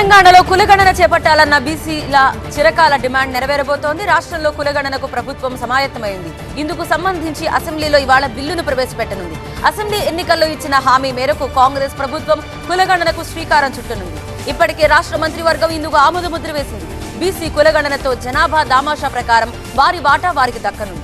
తెలంగాణలో కులగణన చేపట్టాలన్న బీసీల చిరకాల డిమాండ్ నెరవేరబోతోంది. రాష్ట్రంలో కులగణనకు ప్రభుత్వం సమాయత్తమైంది. ఇందుకు సంబంధించి అసెంబ్లీలో ఇవాళ బిల్లును ప్రవేశపెట్టనుంది. అసెంబ్లీ ఎన్నికల్లో ఇచ్చిన హామీ మేరకు కాంగ్రెస్ ప్రభుత్వం కులగణనకు శ్రీకారం చుట్టనుంది. ఇప్పటికే రాష్ట్ర మంత్రివర్గం ఇందుకు ఆమోదముద్ర వేసింది. బీసీ కులగణనతో జనాభా దామాషా ప్రకారం వారి వాటా వారికి దక్కనుంది.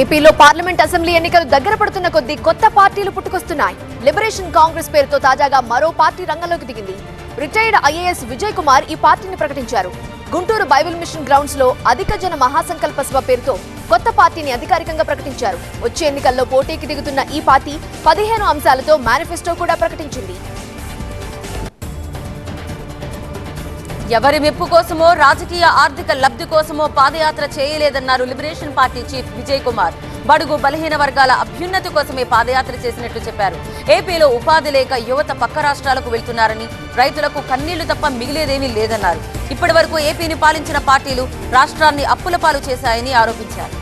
ఏపీలో పార్లమెంట్ అసెంబ్లీ ఎన్నికలు దగ్గర పడుతున్న కొద్దీ కొత్త పార్టీలు పుట్టుకొస్తున్నాయి. లిబరేషన్ కాంగ్రెస్ పేరుతో తాజాగా మరో పార్టీ రంగంలోకి దిగింది. రిటైర్డ్ ఐఏఎస్ విజయ్ కుమార్ ఈ పార్టీని ప్రకటించారు. గుంటూరు బైబిల్ మిషన్ గ్రౌండ్స్ లో అధిక జన మహాసంకల్ప సభ పేరుతో కొత్త పార్టీని అధికారికంగా ప్రకటించారు. వచ్చే ఎన్నికల్లో పోటీకి దిగుతున్న ఈ పార్టీ 15 అంశాలతో మేనిఫెస్టో కూడా ప్రకటించింది. ఎవరి మెప్పు కోసమో రాజకీయ ఆర్థిక లబ్ధి కోసమో పాదయాత్ర చేయలేదన్నారు liberation party chief Vijay Kumar. బడుగు బలహీన వర్గాల అభ్యున్నతి కోసమే పాదయాత్ర చేసినట్లు చెప్పారు. ఏపీలో ఉపాధి లేక యువత పక్క రాష్ట్రాలకు వెళ్తున్నారని, రైతులకు కన్నీళ్లు తప్ప మిగిలేదేమీ లేదన్నారు. ఇప్పటి వరకు ఏపీని పాలించిన పార్టీలు రాష్ట్రాన్ని అప్పుల పాలు చేశాయని ఆరోపించారు.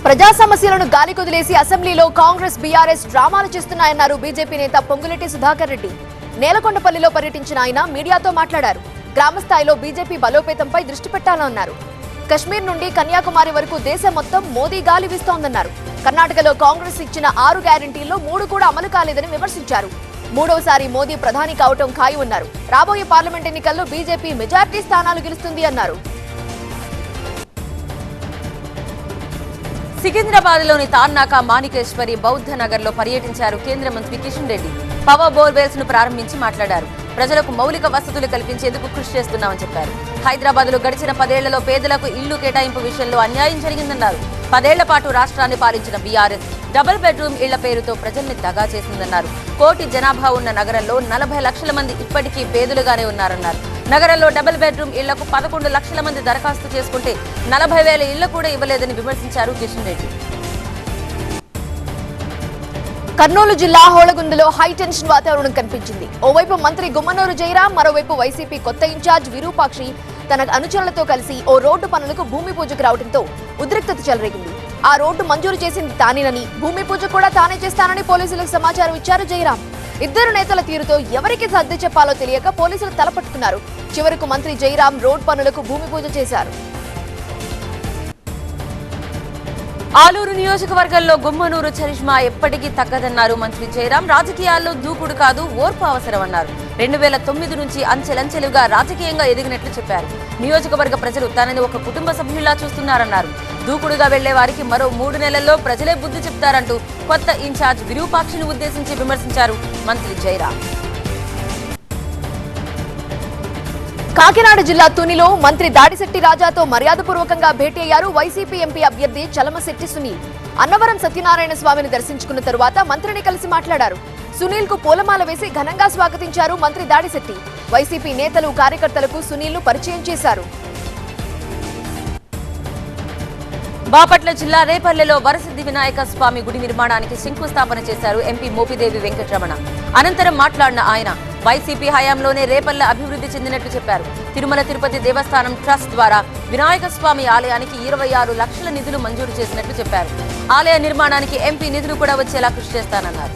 ప్రజా సమస్యలను గాలి కుదిలేసి అసెంబ్లీలో కాంగ్రెస్ బీఆర్ఎస్ డ్రామాలు చేస్తున్నాయన్నారు బీజేపీ నేత పొంగులేటి సుధాకర్ రెడ్డి. నేలకొండపల్లిలో పర్యటించిన ఆయన మీడియాతో మాట్లాడారు. గ్రామస్థాయిలో బీజేపీ బలోపేతంపై దృష్టి పెట్టాలన్నారు. కశ్మీర్ నుండి కన్యాకుమారి వరకు దేశం మొత్తం మోదీ గాలి వీస్తోందన్నారు. కర్ణాటకలో కాంగ్రెస్ ఇచ్చిన 6 గ్యారంటీల్లో 3 కూడా అమలు కాలేదని విమర్శించారు. మూడోసారి మోదీ ప్రధాని కావటం ఖాయమన్నారు. రాబోయే పార్లమెంట్ ఎన్నికల్లో బీజేపీ మెజార్టీ స్థానాలు గెలుస్తుంది అన్నారు. సికింద్రాబాద్లోని తార్నాక మాణికేశ్వరి బౌద్ధ నగర్లో పర్యటించారు కేంద్ర మంత్రి కిషన్ రెడ్డి. పవర్ బోర్వెల్స్ ను ప్రారంభించి మాట్లాడారు. ప్రజలకు మౌలిక వసతులు కల్పించేందుకు కృషి చేస్తున్నామని చెప్పారు. హైదరాబాద్ లో గడిచిన 10 ఏళ్లలో పేదలకు ఇల్లు కేటాయింపు విషయంలో అన్యాయం జరిగిందన్నారు. 10 ఏళ్ల పాటు రాష్ట్రాన్ని పాలించిన బీఆర్ఎస్ డబుల్ బెడ్రూమ్ ఇళ్ల పేరుతో ప్రజల్ని దగా చేసిందన్నారు. 1 కోటి జనాభా ఉన్న నగరంలో 40 లక్షల మంది ఇప్పటికీ పేదలుగానే ఉన్నారన్నారు. నగరంలో డబుల్ బెడ్రూమ్ ఇళ్లకు 11 లక్షల మంది దరఖాస్తు చేసుకుంటే 40,000 ఇళ్లు కూడా ఇవ్వలేదని విమర్శించారు కిషన్ రెడ్డి. కర్నూలు జిల్లా హోళగుందలో హైటెన్షన్ వాతావరణం కనిపించింది. ఓవైపు మంత్రి గుమ్మనూరు జయరాం, మరోవైపు వైసీపీ కొత్త ఇన్ఛార్జ్ విరూపాక్షి తన అనుచరులతో కలిసి ఓ రోడ్డు పనులకు భూమి పూజకు రావడంతో ఉద్రిక్తత చెలరేగింది. ఆ రోడ్డు మంజూరు చేసింది తానేనని, భూమి పూజ కూడా తానే చేస్తానని పోలీసులకు సమాచారం ఇచ్చారు జయరాం. ఇద్దరు నేతల తీరుతో ఎవరికి సర్ది చెప్పాలో తెలియక పోలీసులు తలపట్టుకున్నారు. చివరకు మంత్రి జయరాం రోడ్ పనులకు భూమి పూజ చేశారు. ఆలూరు నియోజకవర్గంలో గుమ్మనూరు చరిష్మా ఎప్పటికీ తగ్గదన్నారు మంత్రి జయరాం. రాజకీయాల్లో దూకుడు కాదు, ఓర్పు అవసరమన్నారు. 2009 నుంచి అంచెలంచెలుగా రాజకీయంగా ఎదిగినట్లు చెప్పారు. నియోజకవర్గ ప్రజలు తనని ఒక కుటుంబ సభ్యులా చూస్తున్నారన్నారు. దూకుడుగా వెళ్లే వారికి మరో 3 నెలల్లో ప్రజలే బుద్ధి చెప్తారంటూ కొత్త ఇన్ఛార్జ్ విరూపాక్షిని ఉద్దేశించి విమర్శించారు మంత్రి జయరాం. కాకినాడ జిల్లా తునిలో మంత్రి దాడిశెట్టి రాజాతో మర్యాదపూర్వకంగా భేటీ అయ్యారు వైసీపీ ఎంపీ అభ్యర్థి చలమశెట్టి సునీల్. అన్నవరం సత్యనారాయణ స్వామిని దర్శించుకున్న తరువాత మంత్రిని కలిసి మాట్లాడారు. సునీల్ కు పూలమాల వేసి ఘనంగా స్వాగతించారు మంత్రి దాడిశెట్టి. వైసీపీ నేతలు, కార్యకర్తలకు సునీల్ ను పరిచయం చేశారు. బాపట్ల జిల్లా రేపల్లెలో వరసిద్ధి వినాయక స్వామి గుడి నిర్మాణానికి శంకుస్థాపన చేశారు ఎంపీ మోపిదేవి వెంకటరమణ. అనంతరం మాట్లాడిన ఆయన వైసీపీ హయాంలోనే రేపల్లె అభివృద్ధి చెందినట్లు చెప్పారు. తిరుమల తిరుపతి దేవస్థానం ట్రస్ట్ ద్వారా వినాయక స్వామి ఆలయానికి 26 లక్షల నిధులు మంజూరు చేసినట్లు చెప్పారు. ఆలయ నిర్మాణానికి ఎంపీ నిధులు కూడా వచ్చేలా కృషి చేస్తానన్నారు.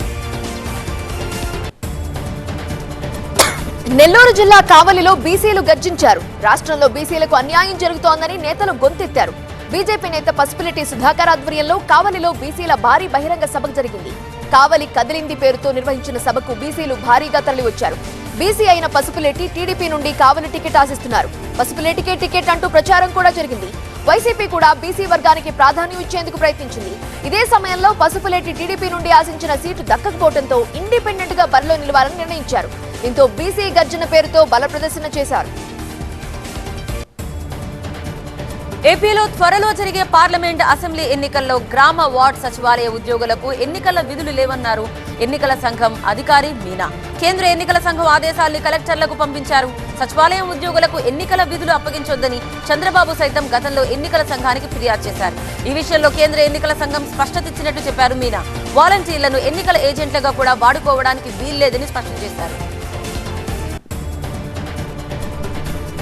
నెల్లూరు జిల్లా కావలిలో బీసీలు గర్జించారు. రాష్ట్రంలో బీసీలకు అన్యాయం జరుగుతోందని నేతలు గొంతెత్తారు. బీజేపీ నేత పసుపులెట్టి సుధాకర్ ఆధ్వర్యంలో కావలిలో బీసీల భారీ బహిరంగ సభ జరిగింది. కావలి కదిలింది పేరుతో నిర్వహించిన సభకు బీసీలు భారీగా తరలివచ్చారు. బీసీ అయిన పసుపులెట్టి టీడీపీ నుండి కావలి టికెట్ ఆశిస్తున్నారు. పసుపులెట్టికే టికెట్ అంటూ ప్రచారం కూడా జరిగింది. వైసీపీ కూడా బీసీ వర్గానికి ప్రాధాన్యం ఇచ్చేందుకు ప్రయత్నించింది. ఇదే సమయంలో పసుపులెట్టి టీడీపీ నుండి ఆశించిన సీటు దక్కకపోవడంతో ఇండిపెండెంట్ గా బరిలో నిలవాలని నిర్ణయించారు. దీంతో బీసీ గర్జన పేరుతో బల ప్రదర్శన చేశారు. ఏపీలో త్వరలో జరిగే పార్లమెంట్, అసెంబ్లీ ఎన్నికల్లో గ్రామ వార్డ్ సచివాలయ ఉద్యోగులకు ఎన్నికల విధులు లేవన్నారు ఎన్నికల సంఘం అధికారి మీనా. కేంద్ర ఎన్నికల సంఘం ఆదేశాల్ని కలెక్టర్లకు పంపించారు. సచివాలయం ఉద్యోగులకు ఎన్నికల విధులు అప్పగించొద్దని చంద్రబాబు సైతం గతంలో ఎన్నికల సంఘానికి ఫిర్యాదు చేశారు. ఈ విషయంలో కేంద్ర ఎన్నికల సంఘం స్పష్టత ఇచ్చినట్టు చెప్పారు మీనా. వాలంటీర్లను ఎన్నికల ఏజెంట్లుగా కూడా వాడుకోవడానికి వీల్లేదని స్పష్టం చేశారు.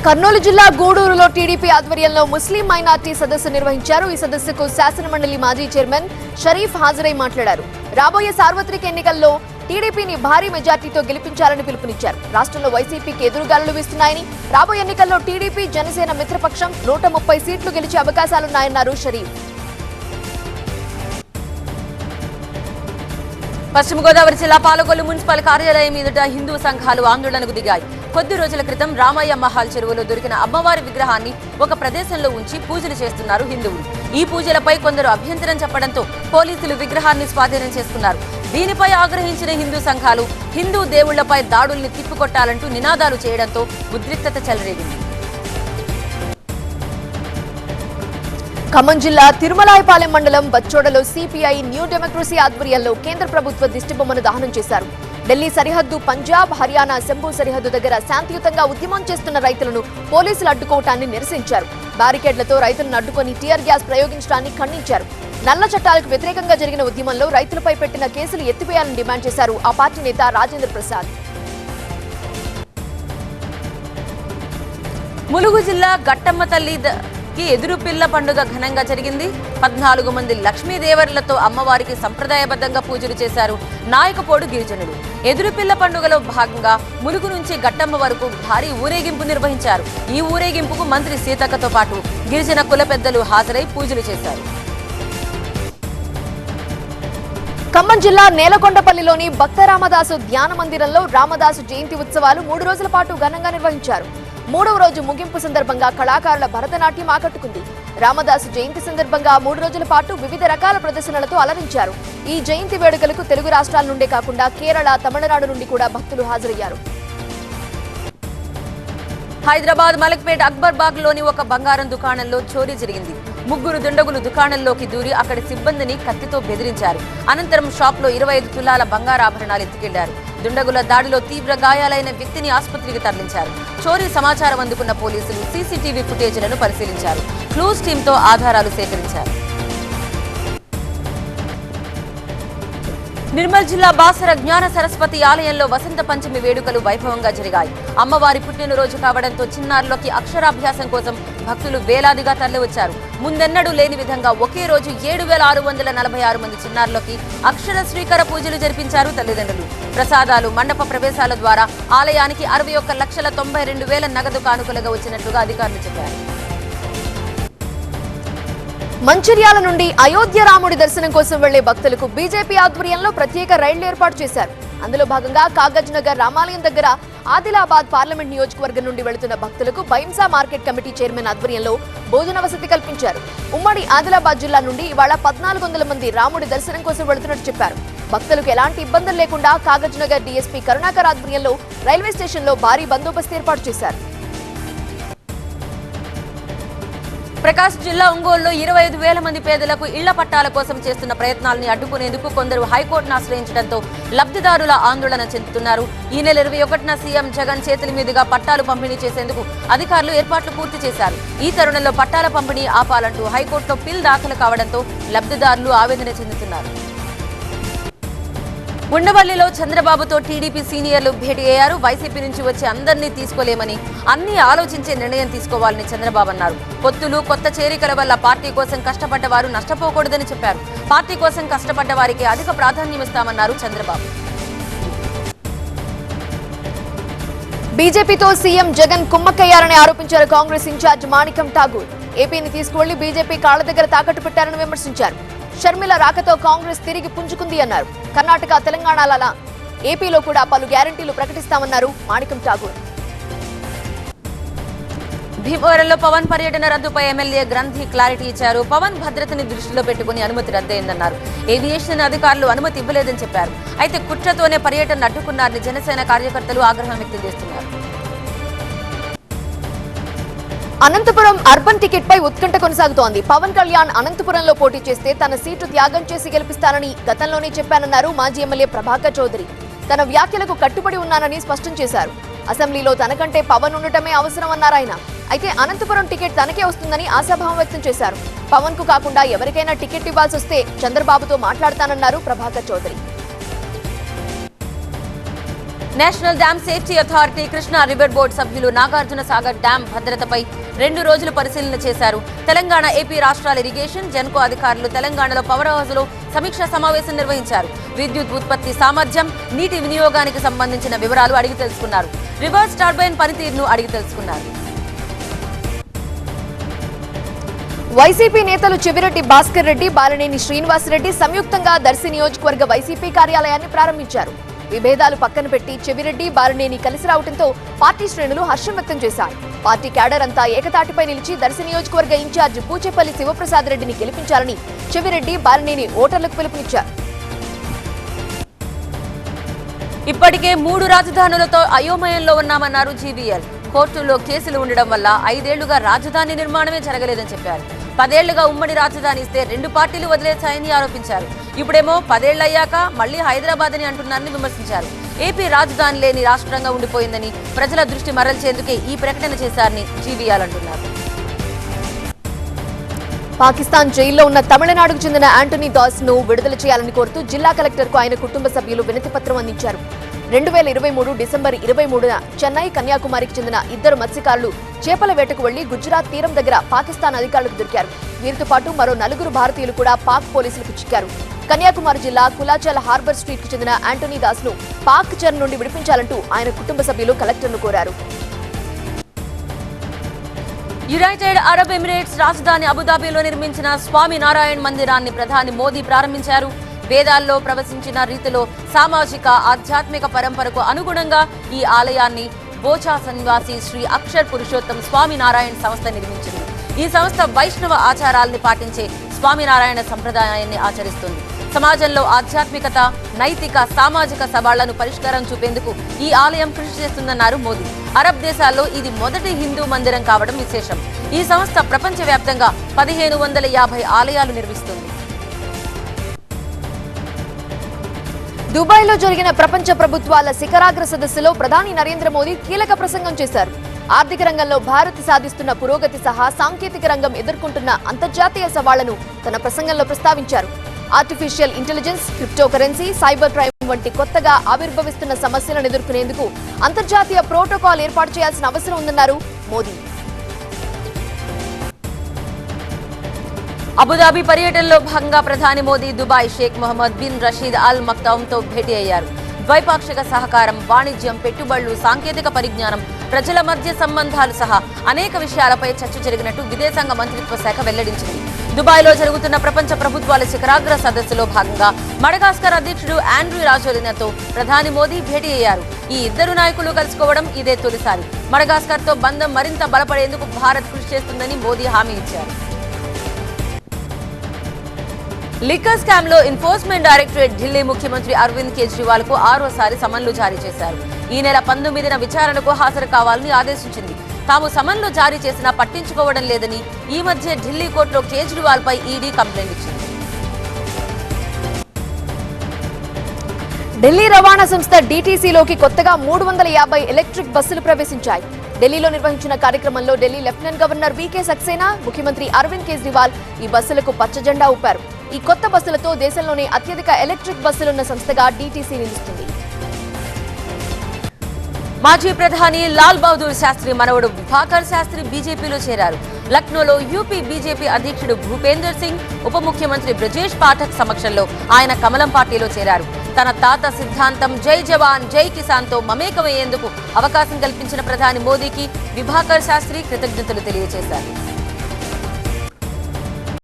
కర్నూలు జిల్లా గూడూరులో టీడీపీ ఆధ్వర్యంలో ముస్లిం మైనార్టీ సదస్సు నిర్వహించారు. ఈ సదస్సుకు శాసనమండలి మాజీ చైర్మన్ షరీఫ్ హాజరై మాట్లాడారు. రాబోయే సార్వత్రిక ఎన్నికల్లో టీడీపీని భారీ మెజార్టీతో గెలిపించాలని పిలుపునిచ్చారు. రాష్ట్రంలో వైసీపీకి ఎదురుగాలులు వీస్తున్నాయని, రాబోయే ఎన్నికల్లో టీడీపీ జనసేన మిత్రపక్షం 130 సీట్లు గెలిచే అవకాశాలున్నాయన్నారు షరీఫ్. పశ్చిమ గోదావరి జిల్లా పాలకొల్లు మున్సిపల్ కార్యాలయం ఎదుట హిందూ సంఘాలు ఆందోళనకు దిగాయి. కొద్ది రోజుల క్రితం రామయ్య మహాల్ చెరువులో దొరికిన అమ్మవారి విగ్రహాన్ని ఒక ప్రదేశంలో ఉంచి పూజలు చేస్తున్నారు హిందువులు. ఈ పూజలపై కొందరు అభ్యంతరం చెప్పడంతో పోలీసులు విగ్రహాన్ని స్వాధీనం చేసుకున్నారు. దీనిపై ఆగ్రహించిన హిందూ సంఘాలు హిందూ దేవుళ్లపై దాడుల్ని తిప్పికొట్టాలంటూ నినాదాలు చేయడంతో ఉద్రిక్తత చెలరేగింది. ఖమ్మం జిల్లా తిరుమలాయపాలెం మండలం బచ్చోడలో సిపిఐ న్యూ డెమోక్రసీ ఆధ్వర్యంలో కేంద్ర ప్రభుత్వ దిష్టిబొమ్మను దహనం చేశారు. ఢిల్లీ సరిహద్దు, పంజాబ్, హర్యానా శంభు సరిహద్దు దగ్గర శాంతియుతంగా ఉద్యమం చేస్తున్న రైతులను పోలీసులు అడ్డుకోవటాన్ని నిరసించారు. బ్యారికేడ్లతో రైతులను అడ్డుకొని టీయర్ గ్యాస్ ప్రయోగించడాన్ని ఖండించారు. నల్ల చట్టాలకు వ్యతిరేకంగా జరిగిన ఉద్యమంలో రైతులపై పెట్టిన కేసులు ఎత్తివేయాలని డిమాండ్ చేశారు ఆ పార్టీ నేత రాజేంద్ర ప్రసాద్. ములుగు జిల్లా గట్టమ్మ తల్లి ఎదురు పిల్ల పండుగ ఘనంగా జరిగింది. 14 మంది లక్ష్మీదేవర్లతో అమ్మవారికి సంప్రదాయబద్ధంగా పూజలు చేశారు నాయకపోడు గిరిజనులు. ఎదురు పిల్ల పండుగలో భాగంగా ములుగు నుంచి గట్టమ్మ వరకు భారీ ఊరేగింపు నిర్వహించారు. ఈ ఊరేగింపుకు మంత్రి సీతక్కతో పాటు గిరిజన కుల పెద్దలు హాజరై పూజలు చేశారు. ఖమ్మం జిల్లా నేలకొండపల్లిలోని భక్త రామదాసు ధ్యాన మందిరంలో రామదాసు జయంతి ఉత్సవాలు 3 రోజుల పాటు ఘనంగా నిర్వహించారు. 3వ రోజు ముగింపు సందర్భంగా కళాకారుల భరతనాట్యం ఆకట్టుకుంది. రామదాసు జయంతి సందర్భంగా 3 రోజుల పాటు వివిధ రకాల ప్రదర్శనలతో అలరించారు. ఈ జయంతి వేడుకలకు తెలుగు రాష్ట్రాల నుండే కాకుండా కేరళ, తమిళనాడు నుండి కూడా భక్తులు హాజరయ్యారు. హైదరాబాద్ మలక్పేట్ అక్బర్ బాగ్ లోని ఒక బంగారం దుకాణంలో చోరీ జరిగింది. 3 దుండగులు దుకాణంలోకి దూరి అక్కడి సిబ్బందిని కత్తితో బెదిరించారు. అనంతరం షాప్ లో 25 తులాల బంగారాభరణాలు ఎత్తుకెళ్లారు. దుండగుల దాడిలో తీవ్ర గాయాలైన వ్యక్తిని ఆసుపత్రికి తరలించారు. చోరీ సమాచారం అందుకున్న పోలీసులు సీసీటీవీ ఫుటేజ్లను పరిశీలించారు. క్లూస్ టీంతో ఆధారాలు సేకరించారు. నిర్మల్ జిల్లా బాసర జ్ఞాన సరస్వతి ఆలయంలో వసంత పంచమి వేడుకలు వైభవంగా జరిగాయి. అమ్మవారి పుట్టినరోజు కావడంతో చిన్నారులకి అక్షరాభ్యాసం కోసం భక్తులు వేలాదిగా తరలివచ్చారు. ముందెన్నడూ లేని విధంగా ఒకే రోజు 7,646 మంది చిన్నారులకి అక్షర శ్రీకర పూజలు జరిపించారు తల్లిదండ్రులు. ప్రసాదాలు, మండప ప్రవేశాల ద్వారా ఆలయానికి 61,92,000 నగదు కానుకలుగా వచ్చినట్లుగా అధికారులు చెప్పారు. మంచిర్యాల నుండి అయోధ్య రాముడి దర్శనం కోసం వెళ్లే భక్తులకు బీజేపీ ఆధ్వర్యంలో ప్రత్యేక రైళ్లు ఏర్పాటు చేశారు. అందులో భాగంగా కాగజ్ నగర్ రామాలయం దగ్గర ఆదిలాబాద్ పార్లమెంట్ నియోజకవర్గం నుండి వెళుతున్న భక్తులకు బైంసా మార్కెట్ కమిటీ చైర్మన్ ఆధ్వర్యంలో భోజన వసతి కల్పించారు. ఉమ్మడి ఆదిలాబాద్ జిల్లా నుండి ఇవాళ 1,400 మంది రాముడి దర్శనం కోసం వెళుతున్నట్టు చెప్పారు. భక్తులకు ఎలాంటి ఇబ్బందులు లేకుండా కాగజ్ నగర్ డీఎస్పీ కరుణాకర్ ఆధ్వర్యంలో రైల్వే స్టేషన్లో భారీ బందోబస్తు ఏర్పాటు చేశారు. ప్రకాశం జిల్లా ఒంగోలులో 25,000 మంది పేదలకు ఇళ్ల పట్టాల కోసం చేస్తున్న ప్రయత్నాలని అడ్డుకునేందుకు కొందరు హైకోర్టును ఆశ్రయించడంతో లబ్ధిదారుల ఆందోళన చెందుతున్నారు. ఈ నెల 21న సీఎం జగన్ చేతుల మీదుగా పట్టాలు పంపిణీ చేసేందుకు అధికారులు ఏర్పాట్లు పూర్తి చేశారు. ఈ తరుణంలో పట్టాల పంపిణీ ఆపాలంటూ హైకోర్టులో పిల్ దాఖలు కావడంతో లబ్ధిదారులు ఆవేదన చెందుతున్నారు. ఉండవల్లిలో చంద్రబాబుతో టీడీపీ సీనియర్లు భేటీ అయ్యారు. వైసీపీ నుంచి వచ్చే అందరినీ తీసుకోలేమని, అన్ని ఆలోచించే నిర్ణయం తీసుకోవాలని చంద్రబాబు అన్నారు. పొత్తులు, కొత్త చేరికల వల్ల పార్టీ కోసం కష్టపడ్డ వారు నష్టపోకూడదని చెప్పారు. పార్టీ కోసం కష్టపడ్డ వారికి అధిక ప్రాధాన్యం ఇస్తామన్నారు చంద్రబాబు. బీజేపీతో సీఎం జగన్ కుమ్మక్కయ్యారని ఆరోపించారు కాంగ్రెస్ ఇన్ఛార్జ్ మాణికం ఠాగూర్. ఏపీని తీసుకువెళ్లి బీజేపీ కాళ్ల దగ్గర తాకట్టు పెట్టారని విమర్శించారు. షర్మిల రాకతో కాంగ్రెస్ తిరిగి పుంజుకుంది అన్నారు. కర్ణాటక, తెలంగాణల ఏపీలో కూడా పలు గ్యారంటీలు ప్రకటిస్తామన్నారు మాణికం ఠాగూర్. భీమవరంలో పవన్ పర్యటన రద్దుపై ఎమ్మెల్యే గ్రంథి క్లారిటీ ఇచ్చారు. పవన్ భద్రతని దృష్టిలో పెట్టుకుని అనుమతి రద్దయిందన్నారు. ఏవియేషన్ అధికారులు అనుమతి ఇవ్వలేదని చెప్పారు. అయితే కుట్రతోనే పర్యటన అడ్డుకున్నారని జనసేన కార్యకర్తలు ఆగ్రహం వ్యక్తం చేస్తున్నారు. అనంతపురం అర్బన్ టికెట్ పై ఉత్కంఠ కొనసాగుతోంది. పవన్ కళ్యాణ్ అనంతపురంలో పోటీ చేస్తే తన సీటు త్యాగం చేసి గెలిపిస్తానని గతంలోనే చెప్పానన్నారు మాజీ ఎమ్మెల్యే ప్రభాకర్ చౌదరి. తన వ్యాఖ్యలకు కట్టుబడి ఉన్నానని స్పష్టం చేశారు. అసెంబ్లీలో తనకంటే పవన్ ఉండటమే అవసరమన్నారు ఆయన. అయితే అనంతపురం టికెట్ తనకే వస్తుందని ఆశాభావం వ్యక్తం చేశారు. పవన్ కు కాకుండా ఎవరికైనా టికెట్ ఇవ్వాల్సి వస్తే చంద్రబాబుతో మాట్లాడతానన్నారు Prabhakar Chowdary. National dam safety authority Krishna river board సభ్యులు నాగార్జున సాగర్ డ్యాం భద్రతపై 2 రోజులు పరిశీలన చేశారు. తెలంగాణ, ఏపీ రాష్ట్రాల ఇరిగేషన్, జెన్కో అధికారులు తెలంగాణలో పవర్ హౌస్లో సమీక్షా సమావేశం నిర్వహించారు. విద్యుత్ ఉత్పత్తి సామర్థ్యం, నీటి వినియోగానికి సంబంధించిన వివరాలు అడిగి తెలుసుకున్నారు. రివర్స్ టర్బైన్ పనితీరును అడిగి తెలుసుకున్నారు. వైసీపీ నేతలు చెవిరెడ్డి భాస్కర్ రెడ్డి, బాలినేని శ్రీనివాసరెడ్డి సంయుక్తంగా దర్శి నియోజకవర్గ వైసీపీ కార్యాలయాన్ని ప్రారంభించారు. విభేదాలు పక్కన పెట్టి చెవిరెడ్డి, బాలినేని కలిసి రావడంతో పార్టీ శ్రేణులు హర్షం వ్యక్తం చేశారు. పార్టీ క్యాడర్ అంతా ఏకతాటిపై నిలిచి దర్శి నియోజకవర్గ ఇన్ఛార్జ్ పూచేపల్లి శివప్రసాద్ రెడ్డిని గెలిపించాలని చెవిరెడ్డి, బాలినేని ఓటర్లకు పిలుపునిచ్చారు. ఇప్పటికే 3 రాజధానులతో అయోమయంలో ఉన్నామన్నారు జీవీఎల్. కోర్టుల్లో కేసులు ఉండడం వల్ల 5 ఏళ్లుగా రాజధాని నిర్మాణమే జరగలేదని చెప్పారు. 10 ఏళ్లుగా ఉమ్మడి రాజధాని ఇస్తే 2 పార్టీలు వదిలేశాయని ఆరోపించారు. ఇప్పుడేమో 10 ఏళ్లయ్యాక మళ్లీ హైదరాబాద్ అని అంటున్నారని విమర్శించారు. ఏపీ రాజధాని లేని రాష్ట్రంగా ఉండిపోయిందని, ప్రజల దృష్టి మరల్చేందుకే ఈ ప్రకటన చేశారని జీవీఎల్ అంటున్నారు. పాకిస్తాన్ జైల్లో ఉన్న తమిళనాడుకు చెందిన యాంటనీ దాస్ ను విడుదల చేయాలని కోరుతూ జిల్లా కలెక్టర్కు ఆయన కుటుంబ సభ్యులు వినతి పత్రం అందించారు. 2023 డిసెంబర్ 23న చెన్నై, కన్యాకుమారికి చెందిన 2 మత్స్యకారులు చేపల వేటకు వెళ్లి గుజరాత్ తీరం దగ్గర పాకిస్తాన్ అధికారులకు దొరికారు. వీరితో పాటు మరో 4 భారతీయులు కూడా పాక్ పోలీసులకు చిక్కారు. కన్యాకుమారి జిల్లా కులాచల్ హార్బర్ స్ట్రీట్ కు చెందిన యాంటనీ దాస్ ను పాక్ చెర నుండి విడిపించాలంటూ ఆయన కుటుంబ సభ్యులు కలెక్టర్ను కోరారు. యునైటెడ్ అరబ్ ఎమిరేట్స్ రాజధాని అబుదాబిలో నిర్మించిన స్వామినారాయణ్ మందిరాన్ని ప్రధాని మోదీ ప్రారంభించారు. వేదాల్లో ప్రవచించిన రీతిలో సామాజిక, ఆధ్యాత్మిక పరంపరకు అనుగుణంగా ఈ ఆలయాన్ని బోచా సన్యాసి శ్రీ అక్షర్ పురుషోత్తం స్వామినారాయణ సంస్థ నిర్మించింది. ఈ సంస్థ వైష్ణవ ఆచారాల్ని పాటించే స్వామినారాయణ సంప్రదాయాన్ని ఆచరిస్తుంది. సమాజంలో ఆధ్యాత్మికత, నైతిక, సామాజిక సవాళ్లను పరిష్కారం చూపేందుకు ఈ ఆలయం కృషి చేస్తుందన్నారు మోదీ. అరబ్ దేశాల్లో ఇది మొదటి హిందూ మందిరం కావడం విశేషం. ఈ సంస్థ ప్రపంచవ్యాప్తంగా 1550 ఆలయాలు నిర్మిస్తుంది. దుబాయ్లో జరిగిన ప్రపంచ ప్రభుత్వాల శిఖరాగ్ర సదస్సులో ప్రధాని నరేంద్ర మోదీ కీలక ప్రసంగం చేశారు. ఆర్థిక రంగంలో భారత్ సాధిస్తున్న పురోగతి సహా సాంకేతిక రంగం ఎదుర్కొంటున్న అంతర్జాతీయ సవాళ్లను తన ప్రసంగంలో ప్రస్తావించారు. Artificial intelligence, crypto currency, cyber crime వంటి కొత్తగా ఆవిర్భవిస్తున్న సమస్యలను ఎదుర్కొనేందుకు అంతర్జాతీయ ప్రోటోకాల్ ఏర్పాటు చేయాల్సిన అవసరం ఉందన్నారు మోదీ. అబుదాబి పర్యటనలో భాగంగా ప్రధాని Modi Dubai Sheikh Mohammed bin Rashid Al మక్తౌమ్తో భేటీ అయ్యారు. ద్వైపాక్షిక సహకారం, వాణిజ్యం, పెట్టుబడులు, సాంకేతిక పరిజ్ఞానం, ప్రజల మధ్య సంబంధాలు సహా అనేక విషయాలపై చర్చ జరిగినట్టు విదేశాంగ మంత్రిత్వ శాఖ వెల్లడించింది. దుబాయ్లో జరుగుతున్న ప్రపంచ ప్రభుత్వాల శిఖరాగ్ర సదస్సులో భాగంగా మడగాస్కర్ అధ్యక్షుడు ఆండ్రీ రాజోలినాతో ప్రధాని మోదీ భేటీ అయ్యారు. ఈ 2 నాయకులు కలుసుకోవడం ఇదే తొలిసారి. మడగాస్కర్తో బంధం మరింత బలపడేందుకు భారత్ కృషి చేస్తుందని మోదీ హామీ ఇచ్చారు. లిక్కర్ స్కామ్ లో ఎన్ఫోర్స్మెంట్ డైరెక్టరేట్ ఢిల్లీ ముఖ్యమంత్రి అరవింద్ కేజ్రీవాల్ కు 6వసారి సమన్లు జారీ చేశారు. ఈ నెల 19న విచారణకు హాజరు కావాలని ఆదేశించింది. తాము సమన్లు జారీ చేసినా పట్టించుకోవడం లేదని ఈ మధ్య ఢిల్లీ కోర్టులో కేజ్రీవాల్ పై ఈడీ కంప్లైంట్ ఇచ్చింది. ఢిల్లీ రవాణా సంస్థ డీటీసీలోకి కొత్తగా 350 ఎలక్ట్రిక్ బస్సులు ప్రవేశించాయి. ఢిల్లీలో నిర్వహించిన కార్యక్రమంలో ఢిల్లీ లెఫ్టినెంట్ గవర్నర్ వీకే సక్సేనా, ముఖ్యమంత్రి అరవింద్ కేజ్రీవాల్ ఈ బస్సులకు పచ్చ జెండా ఊపారు. ఈ కొత్త బస్సులతో దేశంలోనే అత్యధిక ఎలక్ట్రిక్ బస్సులున్న సంస్థగా డీటీసీ నిలుస్తుంది. మాజీ ప్రధాని లాల్ బహదూర్ శాస్త్రి మనవడు విభాకర్ శాస్త్రి బీజేపీలో చేరారు. లక్నోలో యూపీ బీజేపీ అధ్యక్షుడు భూపేందర్ సింగ్, ఉప ముఖ్యమంత్రి బ్రజేష్ పాఠక్ సమక్షంలో ఆయన కమలం పార్టీలో చేరారు. తన తాత సిద్ధాంతం జై జవాన్ జై కిసాన్ తో మమేకమయ్యేందుకు అవకాశం కల్పించిన ప్రధాని మోదీకి విభాకర్ శాస్త్రి కృతజ్ఞతలు తెలియజేశారు.